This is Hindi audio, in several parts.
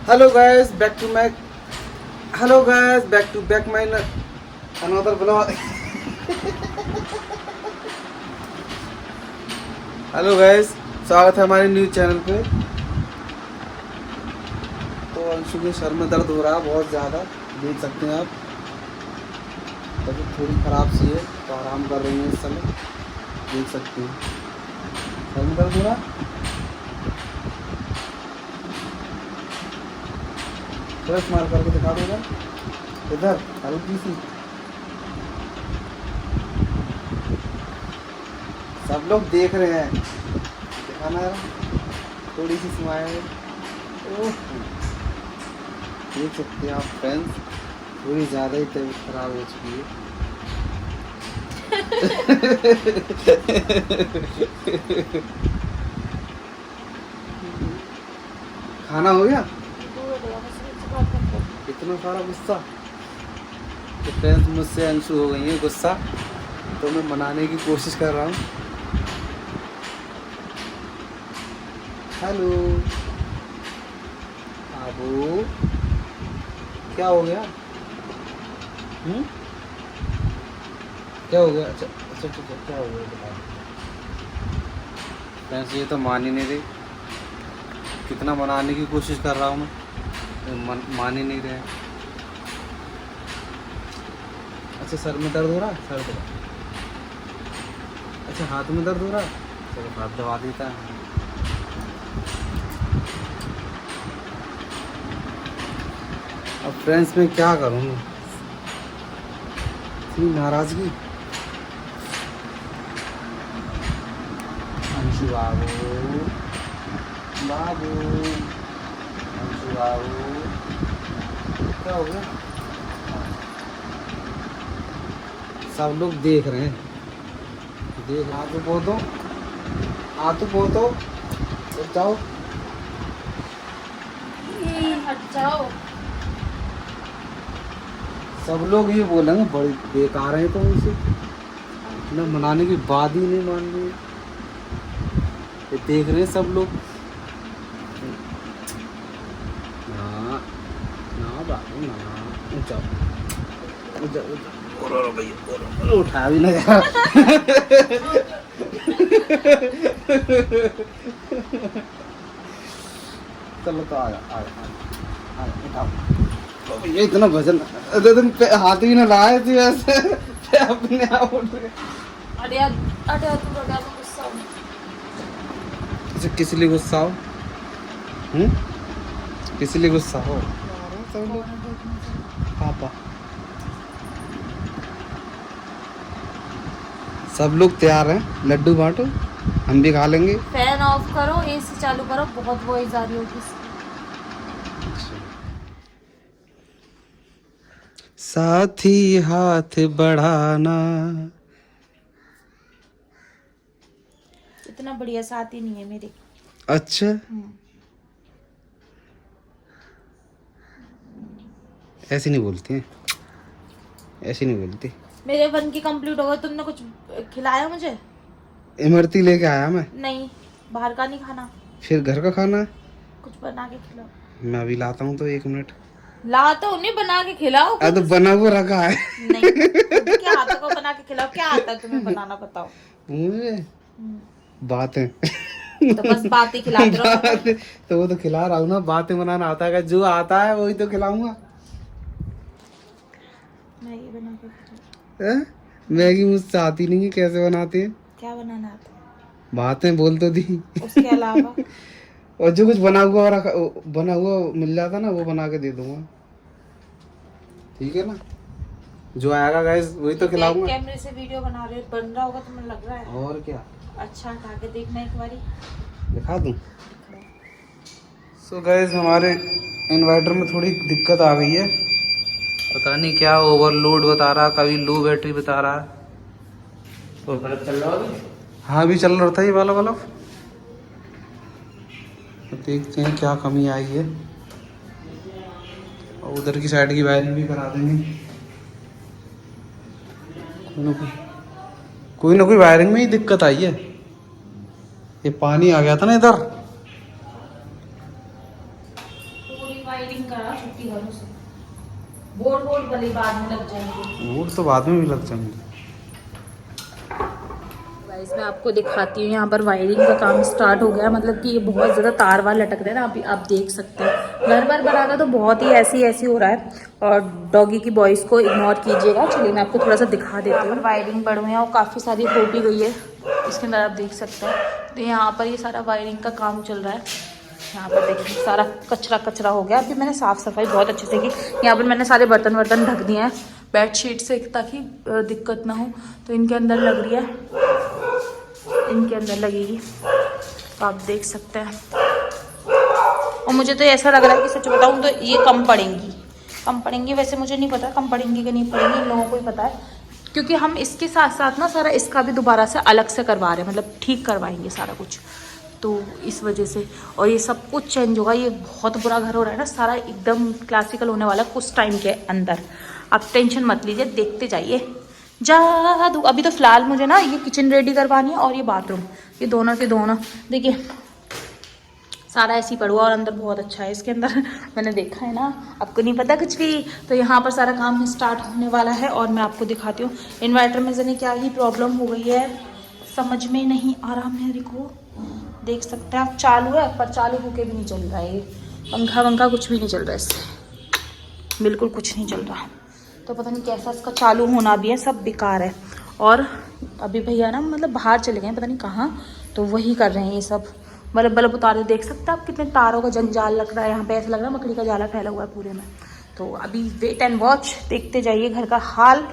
Hello guys, back to my another vlog. Hello guys, स्वागत है हमारे न्यूज चैनल पे। तो अंशु के सर में दर्द हो रहा है बहुत ज़्यादा, देख सकते हैं आप। तबीयत थोड़ी ख़राब सी है तो आराम कर रही है इस समय, देख सकते हैं। सर में दर्द हो रहा, फ्रेश मार करके दिखा दूँगा इधर हल्की सी। सब लोग देख रहे हैं, दिखाना है थोड़ी सी स्माइल। ओह, देख सकते हैं आप फ्रेंड्स, थोड़ी ज़्यादा ही तबीयत खराब हो चुकी है। खाना हो गया? इतना सारा गुस्सा। तो फ्रेंड्स, मुझसे अंशु हो गई है गुस्सा, तो मैं मनाने की कोशिश कर रहा हूँ। हेलो आबू, क्या हो गया? क्या हो गया? अच्छा, क्या हो गया बता। फ्रेंड्स, ये तो मान ही नहीं रही, कितना मनाने की कोशिश कर रहा हूँ मैं, मान ही नहीं रहे। अच्छा, सर में दर्द हो रहा है? सर दर्द, अच्छा हाथ में दर्द हो रहा है, चलो हाथ दबा देता है। अब फ्रेंड्स मैं क्या करूँ, इतनी नाराज़गी। अंशु बाबू, बाबू, अंशु बाबू, क्या हो गया? सब लोग देख रहे हैं, देख। आ तो पहुँचो, आ तो पहुँचो, जाओ हट जाओ। सब लोग ये बोलेंगे बड़ी बेकार है तो उनसे ना, मनाने की बात ही नहीं मान रही। ये देख रहे हैं सब लोग। ना ना बाबू ना, जाओ जाओ, और भैया और उठा भी ना यार। चलो तो आ उठाओ भैया, इतना वजन तुम हाथ भी ना लाए थे वैसे अपने आप उठ गए। अरे यार, अरे यार, तू बड़ा गुस्सा हो। अच्छा, किस लिए गुस्सा हो? किस लिए गुस्सा हो? सब लोग पापा, सब लोग तैयार हैं, लड्डू बांटो, हम भी खा लेंगे। फैन ऑफ करो, एसी चालू करो, बहुत वॉइस आ रही होगी। साथी हाथ बढ़ाना। इतना बढ़िया साथी नहीं है मेरे। अच्छा, ऐसे नहीं बोलती हैं, ऐसे नहीं बोलती। मेरे 1 की कंप्लीट हो गई, तुमने कुछ खिलाया मुझे? इमरती लेके आया मैं। नहीं, बाहर का नहीं खाना, फिर घर का खाना है, कुछ बना के खिलाओ। मैं अभी लाता हूँ, तो 1 मिनट। ला तो उन्हें बना के खिलाओ। तो बना हुआ रखा है। नहीं, खुद के हाथों को बना के खिलाओ। क्या आता है तुम्हें बनाना, बताओ मुझे बातें तो बस बातें खिलाते रहो। तो वो तो खिला रहा हूँ ना, बातें बनाना आता है, जो आता है वही तो खिलाऊंगा। मैगी बना के खिलाओ। मैगी मुझसे आती नहीं है, कैसे बनाते हैं? क्या बनाना आता है? बातें बोल तो दी। उसके अलावा और जो कुछ बना हुआ मिल जाता ना, वो बना के दे दूंगा, ठीक है ना? जो आएगा गाइस वही तो खिलाऊंगा। कैमरे से वीडियो बना रहे हो, बन रहा होगा तुम्हें लग रहा है? और क्या, अच्छा खा के देखना एक बारी, दिखा दूं? सो गाइस, हमारे इन्वर्टर में थोड़ी दिक्कत आ गई है, पता नहीं क्या ओवरलोड बता रहा, कभी लो बैटरी बता रहा है। तो बल्ब चल रहा है? हाँ, अभी चल रहा था ये वाला बल्ब। तो देखते हैं क्या कमी आई है, और उधर की साइड की वायरिंग भी करा देंगे। कोई ना कोई वायरिंग में ही दिक्कत आई है। ये पानी आ गया था ना इधर, पूरी वाइट वालों से। बोर्ड बोर्ड वाली बाद में लग जाएंगे। वो तो बाद में भी लग जाएंगे। गाइस मैं आपको दिखाती हूँ, यहाँ पर वायरिंग का काम स्टार्ट हो गया। मतलब कि ये बहुत ज़्यादा तार वार लटक रहे हैं ना, अभी आप देख सकते हैं। घर बार बनाना तो बहुत ही ऐसी हो रहा है। और डॉगी की वॉइस को इग्नोर कीजिएगा। चलिए मैं आपको थोड़ा सा दिखा देती हूँ। वायरिंग पड़ हुई है और काफ़ी सारी हो भी गई है। इसके अंदर आप देख सकते हैं। तो यहाँ पर ये सारा वायरिंग का काम चल रहा है। यहाँ पर देखिए सारा कचरा हो गया। अभी मैंने साफ़ सफाई बहुत अच्छे से की। यहाँ पर मैंने सारे बर्तन वर्तन ढक दिए हैं बेडशीट से, ताकि दिक्कत ना हो। तो इनके अंदर लग रही है, इनके अंदर लगेगी, तो आप देख सकते हैं। और मुझे तो ऐसा लग रहा है कि सच बताऊं तो ये कम पड़ेंगी। वैसे मुझे नहीं पता कम पड़ेंगी कि नहीं पड़ेंगी, इन लोगों को ही पता है। क्योंकि हम इसके साथ साथ ना सारा इसका भी दोबारा से अलग से करवा रहे हैं, मतलब ठीक करवाएंगे सारा कुछ, तो इस वजह से। और ये सब कुछ चेंज होगा। ये बहुत बुरा घर हो रहा है ना, सारा एकदम क्लासिकल होने वाला कुछ टाइम के अंदर। आप टेंशन मत लीजिए, देखते जाइए। जादू। अभी तो फिलहाल मुझे ना ये किचन रेडी करवानी है और ये बाथरूम, ये दोनों के दोनों देखिए सारा ऐसे ही पड़ा हुआ। और अंदर बहुत अच्छा है इसके अंदर मैंने देखा है ना, आपको नहीं पता कुछ भी। तो यहाँ पर सारा काम स्टार्ट होने वाला है और मैं आपको दिखाती हूँ। इन्वर्टर में जाने क्या ही प्रॉब्लम हो गई है, समझ में नहीं आ रहा मेरे को। देख सकते हैं आप, चालू है पर चालू होके भी नहीं चल रहा है। ये पंखा वंखा कुछ भी नहीं चल रहा है इससे, बिल्कुल कुछ नहीं चल रहा। तो पता नहीं कैसा इसका चालू होना भी है, सब बेकार है। और अभी भैया ना मतलब बाहर चले गए पता नहीं कहाँ, तो वही कर रहे हैं ये सब। बल्ब उतारे, देख सकते हैं आप कितने तारों का जंजाल लग रहा है यहाँ पे। ऐसा लग रहा है मकड़ी का जाला फैला हुआ है पूरे में। तो अभी वेट एंड वॉच, देखते जाइए घर का हाल।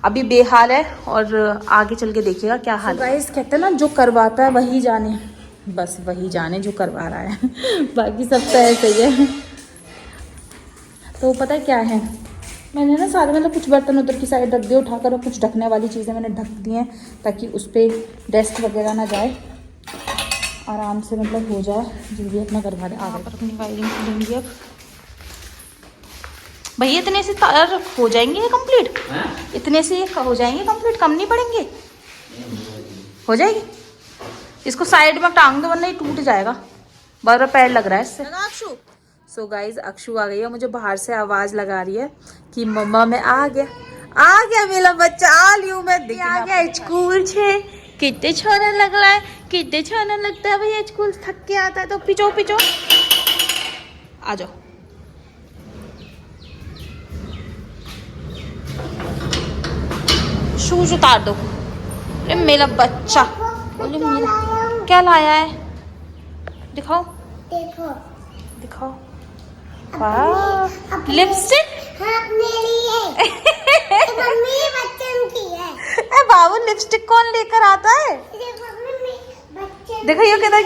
अभी बेहाल है और आगे चल के देखिएगा क्या हाल है। गाइस कहते हैं ना, जो करवाता है वही जाने, बस वही जाने जो करवा रहा है बाकी सब तो ऐसे ही है। तो पता है क्या है, मैंने ना सारे मतलब कुछ बर्तन उधर की साइड रख दिए उठाकर, और कुछ ढकने वाली चीज़ें मैंने ढक दी हैं ताकि उस पर डस्ट वगैरह ना जाए, आराम से मतलब हो जाए, जल्दी अपना करवा दे। आगे पर अपनी वायरिंग करेंगे अब। भैया इतने से तार हो जाएंगे ये कंप्लीट? इतने से ये हो जाएंगे कंप्लीट, कम नहीं पड़ेंगे? हो जाएगी। इसको साइड में टांग दो वरना ये टूट जाएगा, बार पैर लग रहा है इससे। अक्षु, सो गाइज अक्षु आ गई है, मुझे बाहर से आवाज लगा रही है कि मम्मा मैं आ गया मेरा बच्चा, आ लियो मैं, आ गया स्कूल से। कितने छोना लग रहा है, कितने छोना लगता है भैया, स्कूल थक के आता है तो पिचो आ जाओ। शूज उतार दो। अरे मेरा बच्चा, बोले मेरा क्या लाया है, दिखाओ दिखाओ। वाह, लिपस्टिक मम्मी बच्चन की है। बाबू लिपस्टिक कौन लेकर आता है? दिखाइयो किधर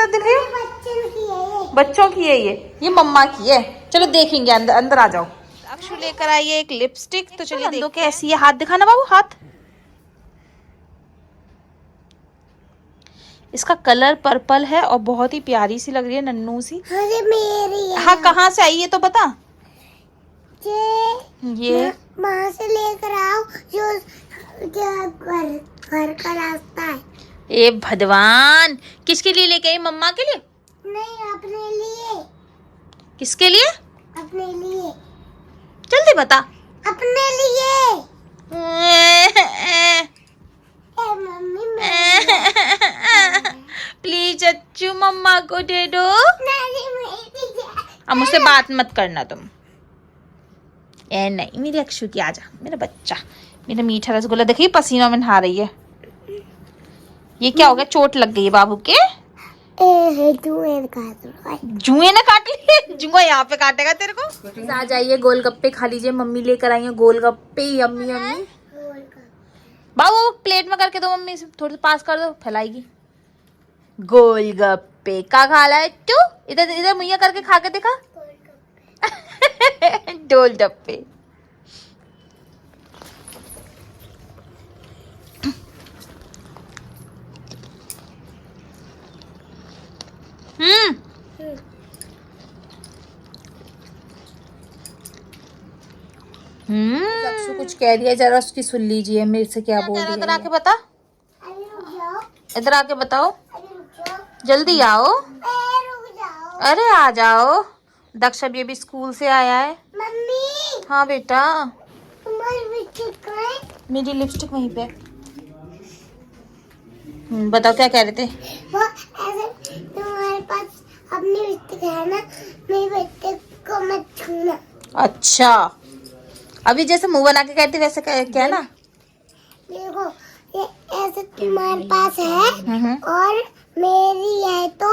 दिखाइयो। बच्चन की है, बच्चों की है ये मम्मा की है। चलो देखेंगे, अंदर आ जाओ। अक्षु लेकर आई है एक लिपस्टिक, तो चलिए देखो कैसी है। हाथ दिखाना बाबू, हाथ। इसका कलर पर्पल है और बहुत ही प्यारी सी लग रही है, नन्नू सी। अरे मेरी है। हाँ कहाँ से आई है तो बता। ये वहाँ से लेकर आओ, जो घर का रास्ता है। ए भगवान, किसके लिए लेके आई? मम्मा के लिए? नहीं, अपने लिए। किसके लिए? अपने लिए। जल्दी बता। अपने लिए। मम्मी प्लीज अच्छू मम्मा को दे दो। अब मुझसे बात मत करना तुम। ए नहीं मेरी अक्षु की, आजा मेरा बच्चा, मेरा मीठा रसगुल्ला। देखिए पसीनों में नहा रही है। ये क्या हो गया, चोट लग गई है बाबू के? जुए ने काट लिए। जुआ यहाँ पे काटेगा तेरे को। आ जाइए गोलगप्पे खा लीजिए, मम्मी लेकर आई है गोलगप्पे। Yummy yummy. बाबू प्लेट में करके दो, मम्मी से थोड़ी सी पास कर दो, फैलाएगी। गोलगप्पे का खा रहा है तू? इधर मुहैया करके खा के दिखा। डोल डप्पे। अक्षु कुछ कह दिया, जरा उसकी सुन लीजिए मेरे से क्या बोल रही है। इधर आके बता, इधर आके बताओ, जल्दी आओ। अरे आ जाओ, दक्ष अभी स्कूल से आया है। मम्मी हाँ बेटा, तुम्हारी बिस्किट कहाँ है? मेरी लिपस्टिक वहीं पे। बताओ क्या कह रहे थे? वो ऐसे तुम्हारे पास अपनी बिस्किट है ना, मेरी बिस्किट को मत छूना। अच्छा, अभी जैसे मुंह बना के कहते वैसे क्या है ना। देखो ये ऐसे तुम्हारे पास है और मेरी है, तो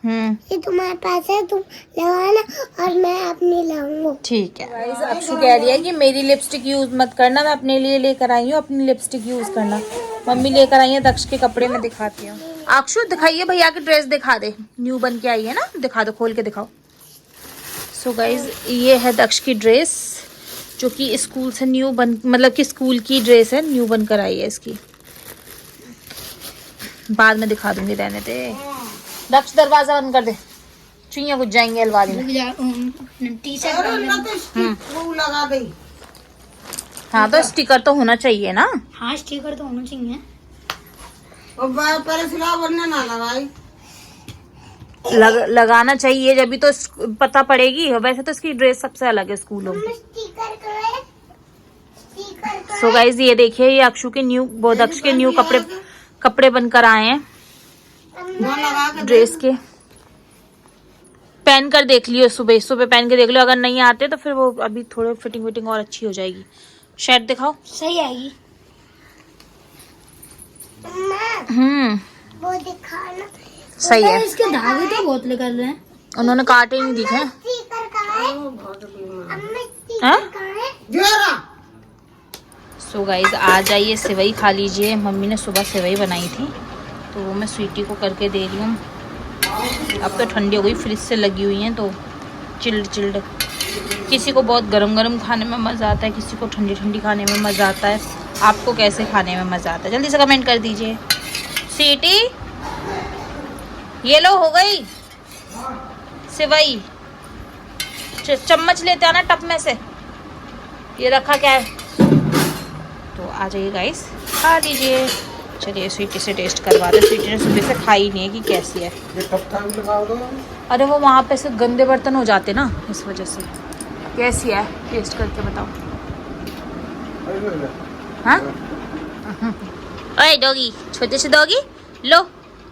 ये तुम्हारे पास है, तुम लगाना और मैं अपनी लाऊंगा। ठीक है। गाइस अक्षु कह रही है कि मेरी लिपस्टिक यूज मत करना, मैं अपने लिए लेकर आई हूँ, अपनी लिपस्टिक यूज करना। मम्मी लेकर आई है दक्ष के कपड़े में, दिखाती हूँ। अक्षु दिखाइए भैया की ड्रेस, दिखा दे, न्यू बन के आई है ना, दिखा दो, खोल के दिखाओ। सो गाइस ये है दक्ष की ड्रेस, जो कि स्कूल से न्यू बन, मतलब कि स्कूल की ड्रेस है, न्यू बन कर आई है इसकी। बाद में दिखा दूंगी, रहने दे। दक्ष दरवाजा बंद कर दे, चुईया घुस जाएंगे अलमारी में। लगा दे। हाँ तो स्टिकर तो होना चाहिए ना। हाँ स्टिकर तो होना चाहिए। और पहले सिला बनने ना लगाई। लगाना चाहिए, जब भी तो पता पड़ेगी। वैसे तो इसकी ड्रेस सबसे अलग है स्कूलों में। सो गाइज ये देखिए, ये अक्षु के न्यू, वो दक्ष के न्यू कपड़े बनकर आए हैं ड्रेस के। पहन कर देख लियो, सुबह सुबह पहन के देख लियो, अगर नहीं आते तो फिर वो अभी थोड़े फिटिंग और अच्छी हो जाएगी। शर्ट दिखाओ, सही आएगी। वो दिखाना सही है। इसके धागे तो बहुत निकल रहे हैं, उन्होंने काटे नहीं दिखे। स्टिकर कहाँ है? अम्मा स्टिकर हाँ? कहाँ है? सो गाइज आ जाइए, सेवई खा लीजिए। मम्मी ने सुबह सेवई बनाई थी, तो वो मैं स्वीटी को करके दे रही हूँ। अब तो ठंडी हो गई, फ्रिज से लगी हुई हैं, तो चिल्ड। किसी को बहुत गरम गरम खाने में मज़ा आता है, किसी को ठंडी ठंडी खाने में मज़ा आता है। आपको कैसे खाने में मज़ा आता है, जल्दी से कमेंट कर दीजिए। स्वीटी ये लो, हो गई सेवई। चम्मच लेते आना टप में से, ये रखा क्या है। तो आ जाइए गाइस, खा लीजिए। चलिए स्वीटी से टेस्ट करवाते। स्वीटी ने सुबह से खाई नहीं है कि कैसी है। ये टपटा भी लगाओ दो। अरे वो वहाँ पे से गंदे बर्तन हो जाते ना, इस वजह से। कैसी है, टेस्ट करके बताओ। हाँ ओए डॉगी, छोटे से डॉगी, लो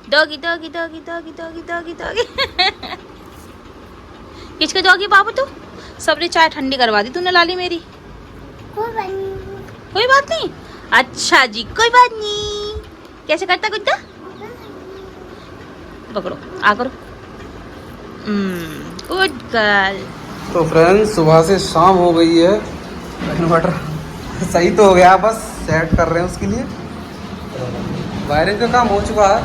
doggy doggy doggy doggy doggy doggy doggy. किसके डॉगी बाबू तू? सबने चाय ठंडी करवा दी तूने लाली मेरी। कोई बात नहीं, अच्छा जी कोई बात नहीं। कैसे करता कुत्ता? पकड़ो, आ करो, गुड गर्ल। तो फ्रेंड्स सुबह से शाम हो गई है, इन्वर्टर सही तो हो गया, बस सेट कर रहे हैं उसके लिए। वायरिंग का काम हो चुका है,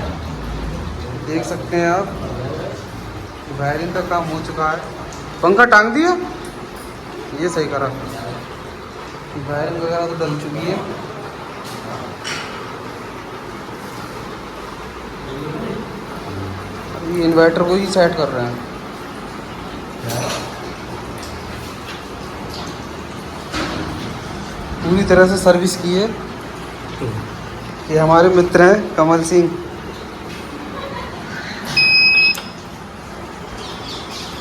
देख सकते हैं आप, वायरिंग का काम हो चुका है। पंखा टांग दिया, ये सही करा। वायरिंग वगैरह तो डल चुकी है। अभी इन्वर्टर को ही सेट कर रहे हैं। पूरी तरह से सर्विस की है। ये हमारे मित्र हैं कमल सिंह।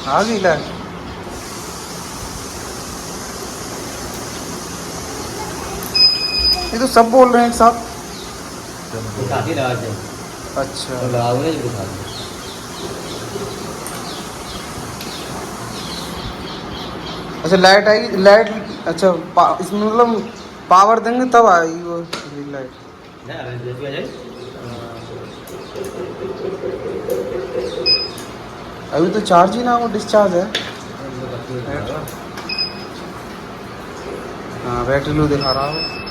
आ गई लाइट। ये तो सब बोल रहे हैं एक साथ। अच्छा अच्छा, लाइट आएगी, लाइट अच्छा इसमें मतलब पावर देंगे तब आएगी वो लाइट। अभी तो चार्ज ही ना, वो डिस्चार्ज है। हाँ बैटरी लो दिखा रहा हूँ।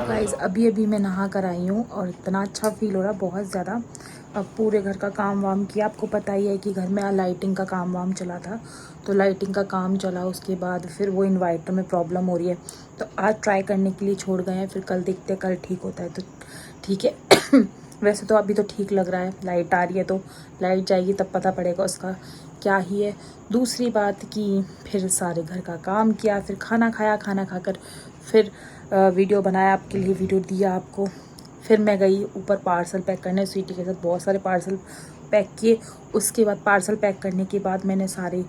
गाइस अभी मैं नहा कर आई हूँ और इतना अच्छा फील हो रहा है, बहुत ज़्यादा। अब पूरे घर का काम वाम किया। आपको पता ही है कि घर में लाइटिंग का काम वाम चला था, तो लाइटिंग का काम चला, उसके बाद फिर वो इन्वर्टर में प्रॉब्लम हो रही है, तो आज ट्राई करने के लिए छोड़ गए हैं, फिर कल देखते हैं, कल ठीक होता है तो ठीक है। वैसे तो अभी तो ठीक लग रहा है, लाइट आ रही है, तो लाइट जाएगी तब पता पड़ेगा उसका क्या ही है। दूसरी बात कि फिर सारे घर का काम किया, फिर खाना खाया, खाना खाकर फिर वीडियो बनाया आपके लिए, वीडियो दिया आपको। फिर मैं गई ऊपर पार्सल पैक करने, स्वीटी के साथ बहुत सारे पार्सल पैक किए। उसके बाद पार्सल पैक करने के बाद मैंने सारे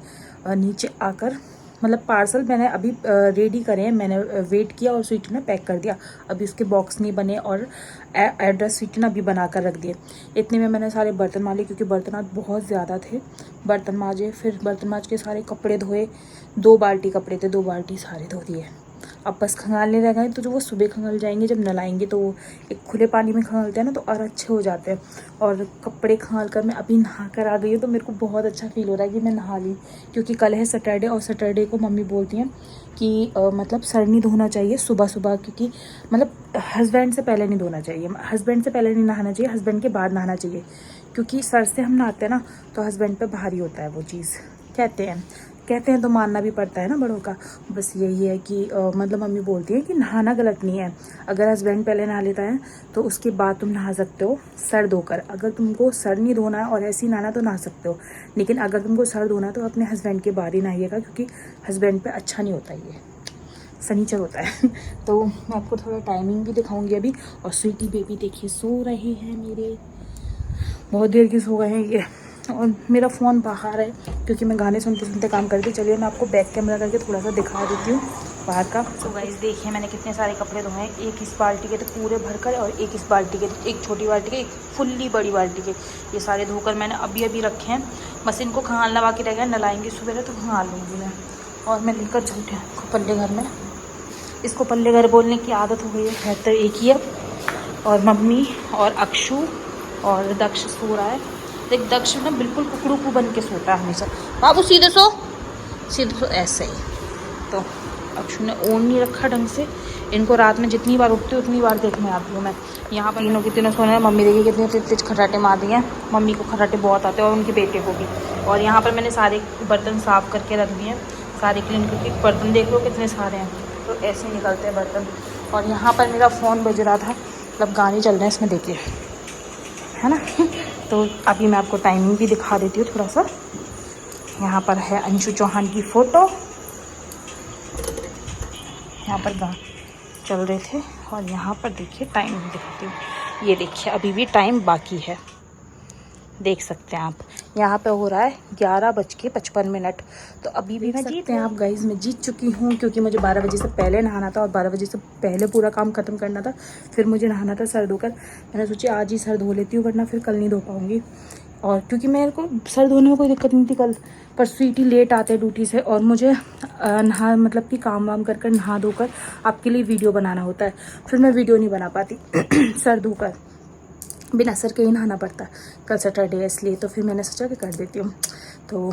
नीचे आकर, मतलब पार्सल मैंने अभी रेडी करे हैं, मैंने वेट किया और स्वीटी ने पैक कर दिया। अभी उसके बॉक्स नहीं बने और एड्रेस स्वीटी ने अभी बना कर रख दिए। इतने में मैंने सारे बर्तन माले, क्योंकि बर्तन आज बहुत ज़्यादा थे, बर्तन माजे। फिर बर्तन माज के सारे कपड़े धोए, 2 बाल्टी कपड़े थे, 2 बाल्टी सारे धो दिए। अब बस खंगालने रह गए, तो जो वो सुबह खंगाल जाएंगे, जब नलाएंगे तो वो एक खुले पानी में खंगालते हैं ना, तो और अच्छे हो जाते हैं। और कपड़े खंगाल कर मैं अभी नहा कर आ गई हूँ, तो मेरे को बहुत अच्छा फील हो रहा है कि मैं नहा ली, क्योंकि कल है सैटरडे, और सैटरडे को मम्मी बोलती हैं कि मतलब सर नहीं धोना चाहिए सुबह सुबह, क्योंकि मतलब हस्बैंड से पहले नहीं धोना चाहिए, हस्बैंड से पहले नहीं नहाना चाहिए, हस्बैंड के बाद नहाना चाहिए, क्योंकि सर से हम नहाते हैं ना तो हस्बैंड पे भारी होता है वो चीज़, कहते हैं तो मानना भी पड़ता है ना बड़ों का। बस यही है कि मतलब मम्मी बोलती है कि नहाना गलत नहीं है। अगर हस्बैंड पहले नहा लेता है तो उसके बाद तुम नहा सकते हो सर धोकर। अगर तुमको सर नहीं धोना है और ऐसे ही नहाना तो नहा सकते हो, लेकिन अगर तुमको सर धोना है तो अपने हस्बैंड के बाद ही नहाइएगा, क्योंकि हस्बैंड पे अच्छा नहीं होता ये, सनीचर होता है। तो मैं आपको थोड़ा टाइमिंग भी दिखाऊंगी अभी। और स्वीटी बेबी देखिए सो रहे हैं मेरे, बहुत देर की सो गए हैं ये। और मेरा फ़ोन बाहर है, क्योंकि मैं गाने सुनते सुनते काम करती हूँ। चलिए मैं आपको बैक कैमरा करके थोड़ा सा दिखा देती हूँ बाहर का। तो गाइस देखिए मैंने कितने सारे कपड़े धोए हैं, एक इस बाल्टी के तो पूरे भर कर, और एक इस बाल्टी के, एक छोटी बाल्टी के, एक फुल्ली बड़ी बाल्टी के, ये सारे धोकर मैंने अभी अभी रखे हैं। बस इनको खंगालना बाकी रह गया, नलाएंगे सुबह तो खंगाल लूँगी मैं। और मैं लेकर चलती हूँ पल्ले घर में। इसको पल्ले घर बोलने की आदत हो गई है तो एक ही है। और मम्मी और अक्षु और दक्ष सो रहा है। देख दक्ष ना बिल्कुल कुकड़ू बन के सोता है हमेशा। बाबू सीधे सो, सीधे सो, ऐसे ही। तो अक्षु ने ओढ़ नहीं रखा ढंग से। इनको रात में जितनी बार उठती हूँ उतनी बार देखने आती हूँ मैं। यहाँ पर तीनों के तीनों सोने हैं। मम्मी देखिए कितने तेज खर्राटे मार दिए हैं। मम्मी को खर्राटे बहुत आते हैं और उनके बेटे को भी। और यहाँ पर मैंने सारे बर्तन साफ़ करके रख दिए हैं, सारे क्लीन करके। बर्तन देख लो कितने सारे हैं, तो ऐसे ही निकलते हैं बर्तन। और यहाँ पर मेरा फ़ोन बज रहा था, मतलब गाने चल रहे हैं इसमें, देखिए है ना। तो अभी मैं आपको टाइमिंग भी दिखा देती हूँ थोड़ा सा। यहाँ पर है अंशु चौहान की फ़ोटो, यहाँ पर गाने चल रहे थे। और यहाँ पर देखिए टाइमिंग दिखाती हूँ, ये देखिए अभी भी टाइम बाकी है, देख सकते हैं आप। यहाँ पे हो रहा है 11:55। तो अभी भी मैं जीत हैं आप गाइज, मैं जीत चुकी हूँ, क्योंकि मुझे 12 बजे से पहले नहाना था और 12 बजे से पहले पूरा काम ख़त्म करना था। फिर मुझे नहाना था सर धोकर। मैंने सोचा आज ही सर धो लेती हूँ, वरना फिर कल नहीं धो पाऊँगी। और क्योंकि मेरे को सर धोने में कोई दिक्कत नहीं थी कल, पर स्वीटी लेट आते ड्यूटी से, और मुझे नहा मतलब कि काम वाम कर नहा धोकर आपके लिए वीडियो बनाना होता है, फिर मैं वीडियो नहीं बना पाती सर धोकर, बिना सर के ही नहाना पड़ता। कल सैटरडे है इसलिए, तो फिर मैंने सोचा कि कर देती हूँ। तो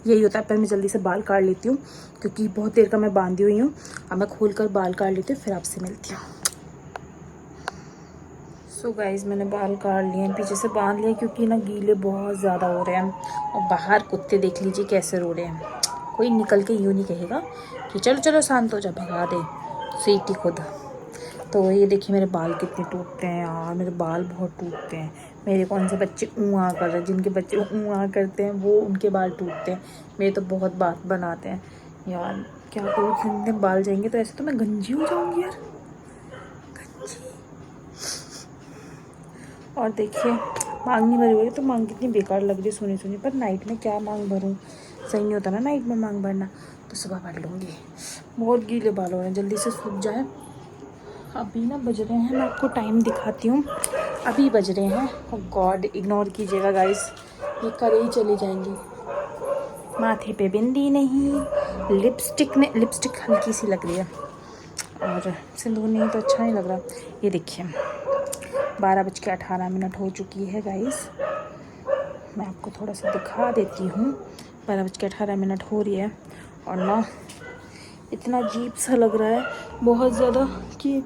यही होता है। पर मैं जल्दी से बाल काट लेती हूँ, क्योंकि बहुत देर का मैं बांधी हुई हूँ। अब मैं खोल कर बाल काट लेती हूँ, फिर आपसे मिलती हूँ। सो गाइज मैंने बाल काट लिए हैं, पीछे से बांध लिए, क्योंकि ना गीले बहुत ज़्यादा हो रहे हैं। और बाहर कुत्ते देख लीजिए कैसे रो रहे हैं। कोई निकल के यूँ नहीं कहेगा कि चलो चलो शांत हो जा, भगा दे स्वीटी खुद। तो ये देखिए मेरे बाल कितने टूटते हैं यार, मेरे बाल बहुत टूटते हैं। मेरे कौन से बच्चे ऊँ कर रहे हैं, जिनके बच्चे ऊँ करते हैं वो उनके बाल टूटते हैं, मेरे तो बहुत बात बनाते हैं यार। क्या करूँ, जितने बाल जाएंगे तो ऐसे तो मैं गंजी हो जाऊँगी यार, गंजी। और देखिए मांग नहीं भरी हुई, तो मांग कितनी बेकार लग रही है सुनी सुनी। पर नाइट में क्या मांग भरूँ, सही नहीं होता ना नाइट में मांग भरना, तो सुबह भर लूँगी। बहुत गीले बाल हो रहे हैं, जल्दी से सूख जाए। अभी ना बज रहे हैं, मैं आपको टाइम दिखाती हूँ, अभी बज रहे हैं। ओह गॉड, इग्नोर कीजिएगा गाइस, ये करे ही चली जाएंगी। माथे पे बिंदी नहीं, लिपस्टिक हल्की सी लग रही है, और सिंदूर नहीं तो अच्छा नहीं लग रहा। ये देखिए 12:18 हो चुकी है गाइस। मैं आपको थोड़ा सा दिखा देती हूँ, 12:18 हो रही है। और ना इतना अजीब सा लग रहा है बहुत ज़्यादा, कि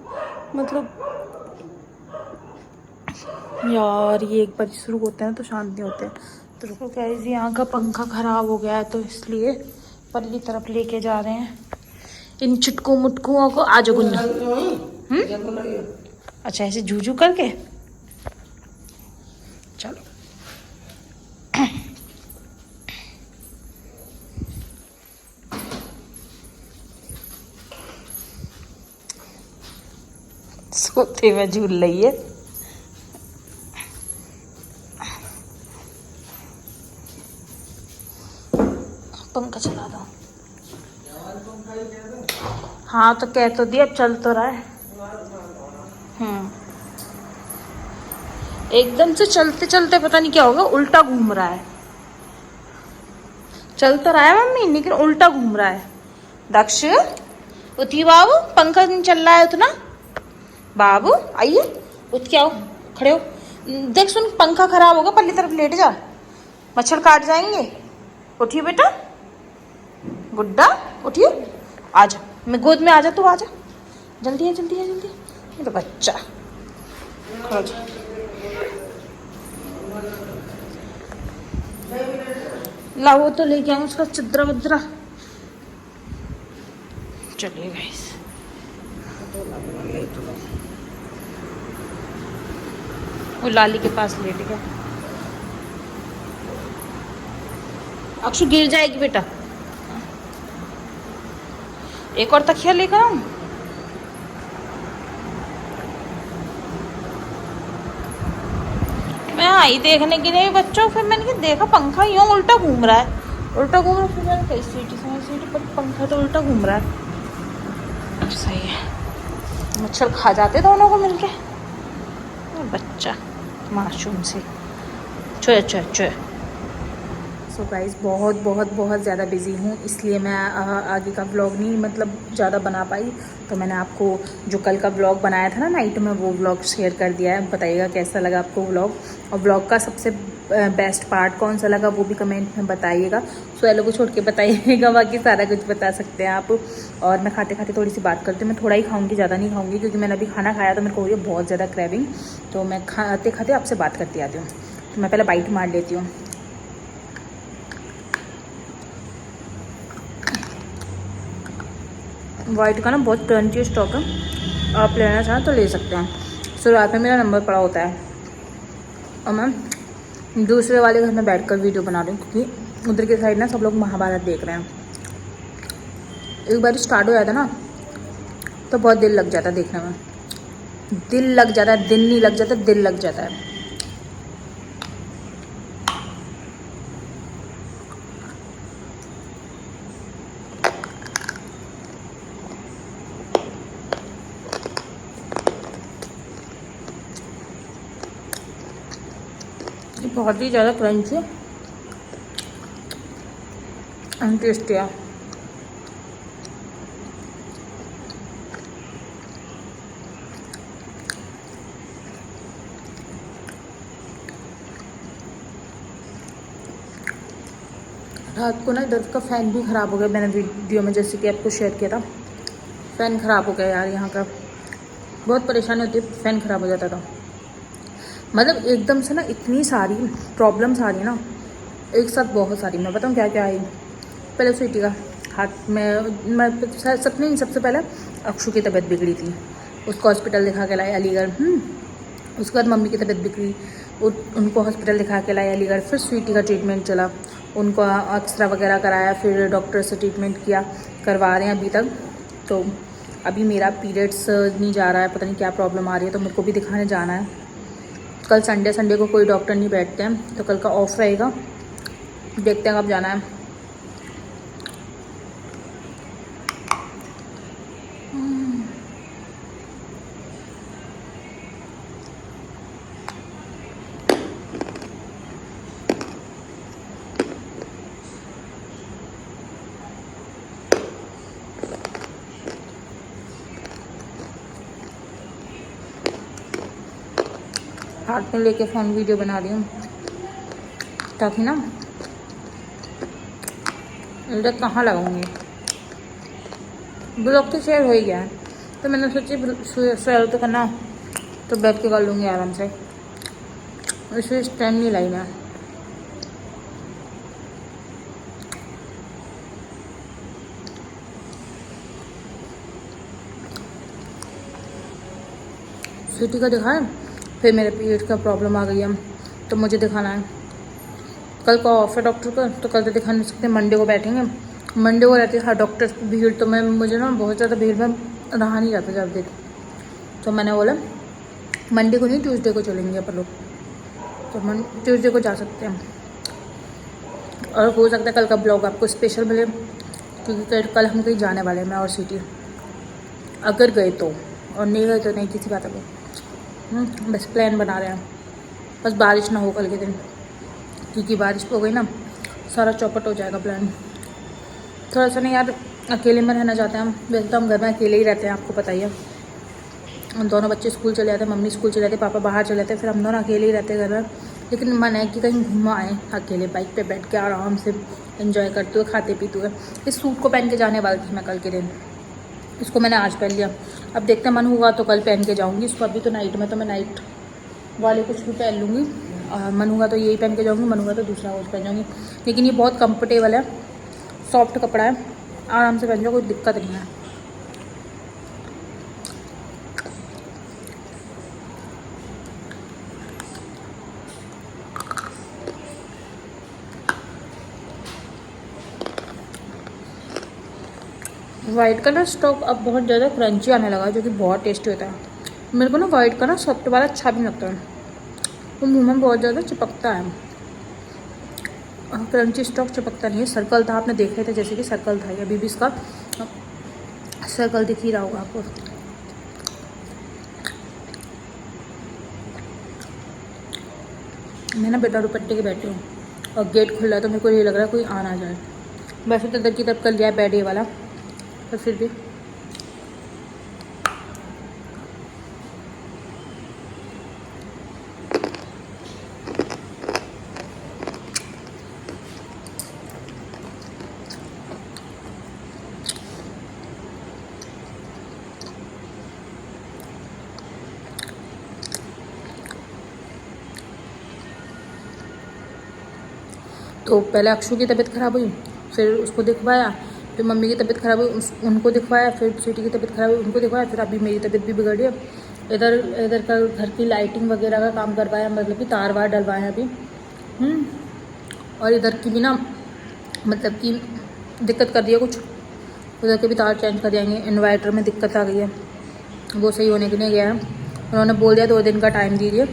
मतलब यार ये एक बार शुरू होते हैं तो शांत नहीं होते। तो रुको गाइस, यहाँ का पंखा खराब हो गया है तो इसलिए पल्ली तरफ लेके जा रहे हैं इन चुटकू मुटकुओं को। आ जाओ गुन्ना। अच्छा ऐसे जूजू करके चलो। सोते में झूल रही है। पंखा चला दो। हाँ तो कह तो दिया, अब चल तो रहा है। एकदम से चलते चलते पता नहीं क्या होगा, उल्टा घूम रहा है। चल तो रहा है मम्मी लेकिन उल्टा घूम रहा है। दक्ष उठी बाबू, पंखा नहीं चल रहा है उतना। बाबू आइए, उठ के आओ, खड़े हो। देख सुन, पंखा खराब होगा, पल्ली तरफ लेट जा, मच्छर काट जाएंगे। उठिए बेटा, गुड्डा उठिए, आजा, मैं गोद में आजा, तू आजा, जल्दी है जल्दी है जल्दी। ये तो बच्चा खड़ा जा। ला वो तो लेके आऊँ उसका चद्रा वद्रा। चलिए गाइस, वो लाली के पास लेट गया। अक्षु गिर जाएगी बेटा। एक और तकिया लेकर आऊं। मैं आई देखने के लिए बच्चों, फिर मैंने देखा पंखा यूं उल्टा घूम रहा है, उल्टा घूम रहा है। फिर मैंने कही सीटी पर पंखा तो उल्टा घूम रहा है। सही है, मच्छर खा जाते दोनों को मिलके। बच्चा मासूम से चो चो चो। सो गाइस, बहुत बहुत बहुत ज़्यादा बिज़ी हूँ, इसलिए मैं आगे का व्लॉग नहीं मतलब ज़्यादा बना पाई। तो मैंने आपको जो कल का व्लॉग बनाया था ना नाइट में, वो व्लॉग शेयर कर दिया है। बताइएगा कैसा लगा आपको व्लॉग, और व्लॉग का सबसे बेस्ट पार्ट कौन सा लगा वो भी कमेंट में बताइएगा। सो एलो को छोड़ के बताइएगा, बाकी सारा कुछ बता सकते हैं आप। और मैं खाते खाते थोड़ी सी बात करती हूँ। मैं थोड़ा ही खाऊँगी, ज़्यादा नहीं खाऊँगी, क्योंकि मैंने अभी खाना खाया तो मेरे को हो रही है बहुत ज़्यादा क्रेविंग। तो मैं खाते खाते आपसे बात करती आती हूँ। तो मैं पहले बाइट मार लेती हूँ। वाइट का ना बहुत क्रंची स्टॉक है, आप लेना चाहें तो ले सकते हैं। शुरुआत में मेरा नंबर पड़ा होता है, और मैं दूसरे वाले घर में बैठकर वीडियो बना रही हूँ, क्योंकि उधर के साइड ना सब लोग महाभारत देख रहे हैं। एक बार स्टार्ट हो जाता ना तो बहुत दिल लग जाता है देखने में, दिल लग जाता है, दिन नहीं लग जाता, दिल लग जाता है। बहुत ही ज़्यादा क्रंची एंड टेस्टी है। रात को ना इधर का फ़ैन भी ख़राब हो गया, मैंने वीडियो में जैसे कि आपको शेयर किया था। फ़ैन ख़राब हो गया यार, यहाँ का बहुत परेशानी होती है, फ़ैन ख़राब हो जाता था। मतलब एकदम से ना इतनी सारी प्रॉब्लम्स आ रही है ना एक साथ, बहुत सारी। मैं बताऊँ क्या क्या आई। पहले स्वीटी का हाथ में, मैं सपने नहीं, सबसे पहले अक्षु की तबीयत बिगड़ी थी, उसको हॉस्पिटल दिखा के लाए अलीगढ़। उसके बाद मम्मी की तबीयत बिगड़ी, उनको हॉस्पिटल दिखा के लाए अलीगढ़। फिर स्वीटी का ट्रीटमेंट चला, उनको एक्सरा वगैरह कराया, फिर डॉक्टर से ट्रीटमेंट किया, करवा रहे हैं अभी तक। तो अभी मेरा पीरियड्स नहीं जा रहा है, पता नहीं क्या प्रॉब्लम आ रही है, तो मेरे को भी दिखाने जाना है। कल संडे को कोई डॉक्टर नहीं बैठते हैं, तो कल का ऑफ रहेगा, देखते हैं कब जाना है। हाथ में लेके फ़ोन वीडियो बना रही हूँ, ताकि ना इधर कहाँ लगाऊंगी। ब्लॉग तो शेयर हो ही गया है, तो मैंने सोची शेयर तो करना, तो बैठ के कर लूँगी आराम से। इसलिए स्टैंड नहीं लाई मैं। स्वीटी का दिखाएं, फिर मेरे पीरियड का प्रॉब्लम आ गई है तो मुझे दिखाना है। कल का ऑफ है डॉक्टर का, तो कल तो दिखा नहीं सकते, मंडे को बैठेंगे। मंडे को रहती है हाँ डॉक्टर की भीड़, तो मैं मुझे ना बहुत ज़्यादा भीड़ में रहा नहीं जाता जब देख, तो मैंने बोला मंडे को नहीं ट्यूसडे को चलेंगे अपन लोग, तो ट्यूसडे को जा सकते हैं। और हो सकता है कल का ब्लॉग आपको स्पेशल मिले, क्योंकि कल हम कहीं जाने वाले हैं, मैं और सिटी, अगर गए तो, और नहीं गए तो नहीं, किसी बात है। बस प्लान बना रहे हैं, बस बारिश ना हो कल के दिन, क्योंकि बारिश हो गई ना सारा चौपट हो जाएगा प्लान। थोड़ा सा नहीं यार, अकेले में रहना चाहते हैं हम, वैसे तो हम घर में अकेले ही रहते हैं, आपको पता ही है। हम दोनों बच्चे स्कूल चले जाते हैं, मम्मी स्कूल चले जाते, पापा बाहर चले जाते, फिर हम दोनों अकेले ही रहते हैं घर में। लेकिन मन है कि कहीं घूमा आए अकेले, बाइक पे बैठ के आराम से एंजॉय करते हुए, खाते पीते हुए। इस सूट को पहन के जाने वाली थी मैं कल के दिन, इसको मैंने आज पहन लिया। अब देखते हैं मन हुआ तो कल पहन के जाऊँगी इसको। अभी तो नाइट में तो मैं नाइट वाले कुछ भी पहन लूँगी, और मन हुआ तो यही पहन के जाऊँगी, मन हुआ तो दूसरा कुछ पहन जाऊँगी। लेकिन ये बहुत कंफर्टेबल है, सॉफ्ट कपड़ा है, आराम से पहन जाओ, कोई दिक्कत नहीं है। वाइट का ना स्टॉक अब बहुत ज़्यादा क्रंची आने लगा है, जो कि बहुत टेस्टी होता है। मेरे को ना वाइट का ना सॉफ्ट वाला अच्छा भी लगता है, वो मुंह में बहुत ज़्यादा चिपकता है, क्रंची स्टॉक चिपकता नहीं है। सर्कल था, आपने देखे थे जैसे कि सर्कल था, अभी भी इसका सर्कल दिख ही रहा होगा आपको। मैं ना बेटा दुपट्टे के बैठी हूँ और गेट खुला है, तो मेरे को ये लग रहा है कोई आ ना जाए। वैसे तो इधर की तरफ कर लिया है बेड ये वाला, पर फिर भी तो पहले अक्षु की तबीयत ख़राब हुई, फिर उसको दिखवाया, फिर मम्मी की तबीयत ख़राब हुई उनको दिखवाया, फिर स्वीटी की तबीयत ख़राब हुई उनको दिखवाया, फिर अभी मेरी तबीयत भी बिगड़ी है। इधर का घर की लाइटिंग वगैरह का काम करवाया, मतलब कि तार वार डलवाए हैं अभी। और इधर की भी ना मतलब कि दिक्कत कर दी है कुछ, उधर के भी तार चेंज कर जाएंगे। इन्वर्टर में दिक्कत आ गई है, वो सही होने के लिए गया है। उन्होंने बोल दिया 2 दिन का टाइम दीजिए,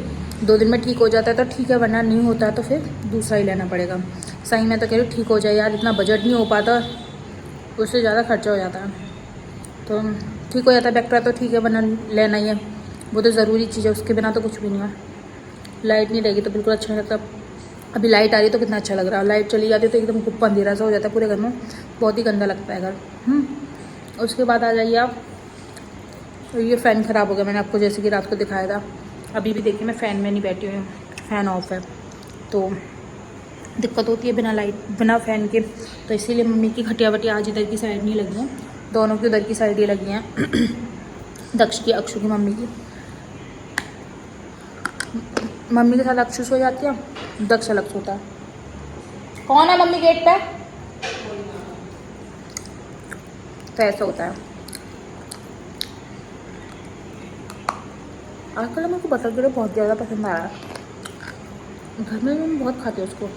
2 दिन में ठीक हो जाता है तो ठीक है, वरना नहीं होता है तो फिर दूसरा ही लेना पड़ेगा। सही में तो कह रही ठीक हो जाए यार, इतना बजट नहीं हो पाता, उससे ज़्यादा खर्चा हो जाता है। तो ठीक हो जाता है बैक्ट्रा तो ठीक है, वरना लेना ही है, वो तो ज़रूरी चीज़ है, उसके बिना तो कुछ भी नहीं है। लाइट नहीं रहेगी तो बिल्कुल अच्छा नहीं लगता। अभी लाइट आ रही है तो कितना अच्छा लग रहा है, लाइट चली जाती है तो एकदम गुप्पा अंधेरा सा हो जाता है पूरे घर में, बहुत ही गंदा लगता है घर। उसके बाद आ जाइए आप, तो ये फ़ैन ख़राब हो गया, मैंने आपको जैसे कि रात को दिखाया था। अभी भी देखिए मैं फ़ैन में नहीं बैठी हुई हूँ, फ़ैन ऑफ है, तो दिक्कत होती है बिना लाइट बिना फ़ैन के। तो इसीलिए मम्मी की खटिया वटिया आज इधर की साइड नहीं लगी हैं, दोनों की उधर की साइड ही लगी हैं। दक्ष की, अक्षु की मम्मी की। मम्मी के साथ अक्षु सो जाती है, दक्ष अलग सोता है। कौन है मम्मी गेट पे? तो ऐसा होता है। आजकल मेरे को बटर गिरे बहुत ज़्यादा पसंद आ रहा है, घर में मैं बहुत खाती हूँ उसको।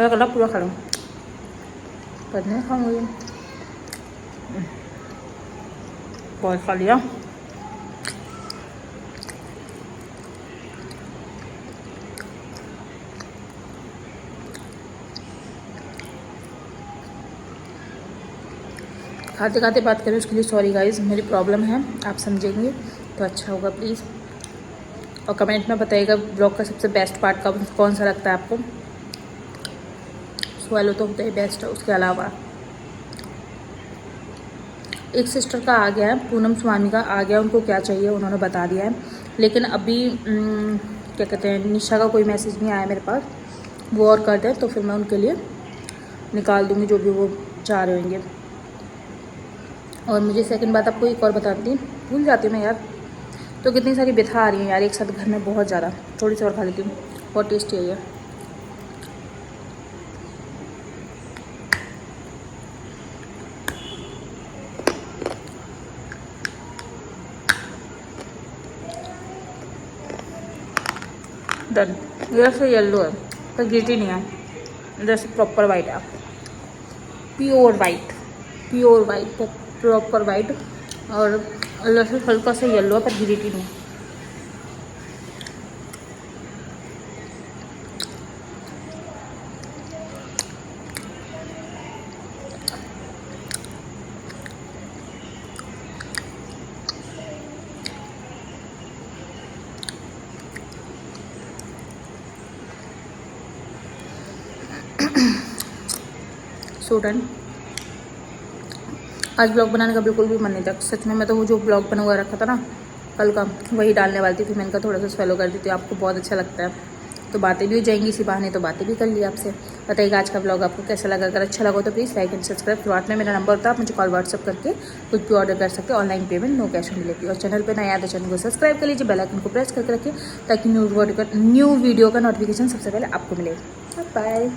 अगला पूरा खा लूँ, पर नहीं खाऊंगी, बहुत खा लिया। खाते खाते बात करें उसके लिए सॉरी गाइस, मेरी प्रॉब्लम है, आप समझेंगे तो अच्छा होगा प्लीज़। और कमेंट में बताइएगा ब्लॉग का सबसे बेस्ट पार्ट कौन सा लगता है आपको। स्वैलो तो होता ही बेस्ट है, उसके अलावा एक सिस्टर का आ गया है, पूनम स्वामी का आ गया, उनको क्या चाहिए उन्होंने बता दिया है। लेकिन अभी क्या कहते हैं, निशा का कोई मैसेज नहीं आया मेरे पास, वो और कर दें तो फिर मैं उनके लिए निकाल दूँगी जो भी वो चाह रहे होंगे। और मुझे सेकंड बात आपको एक और बताती हूँ, भूल जाती हूँ मैं यार, तो कितनी सारी बिथा आ रही है यार एक साथ घर में, बहुत ज़्यादा। थोड़ी सी और खा लेती हूँ, बहुत टेस्टी है ये। डन। इधर से येलो है पर गिटी नहीं है, इधर से प्रॉपर वाइट है, pure white, pure white, proper white. और इधर से हल्का सा येलो है पर गिटी नहीं है। So done. आज ब्लॉग बनाने का बिल्कुल भी मन नहीं था सच में। मैं तो वो जो ब्लॉग बना हुआ रखा था ना कल का, वही डालने वाली थी, फिर मैंने कहा थोड़ा सा फॉलो कर दी थी, आपको बहुत अच्छा लगता है तो बातें भी हो जाएंगी इसी बहाने, तो बातें भी कर ली आपसे। बताइएगा आज का ब्लॉग आपको कैसा लगा, अगर अच्छा लगा तो प्लीज़ लाइक एंड सब्सक्राइब। शुरुआत में मेरा नंबर होता है, आप मुझे कॉल व्हाट्सअप करके कुछ भी ऑर्डर कर सकते हैं, online payment, no cash on delivery. और चैनल पर नया तो चैनल को सब्सक्राइब कर लीजिए, बेल आइकन को प्रेस करके रखिए ताकि न्यू वीडियो का नोटिफिकेशन सबसे पहले आपको मिले। बाय।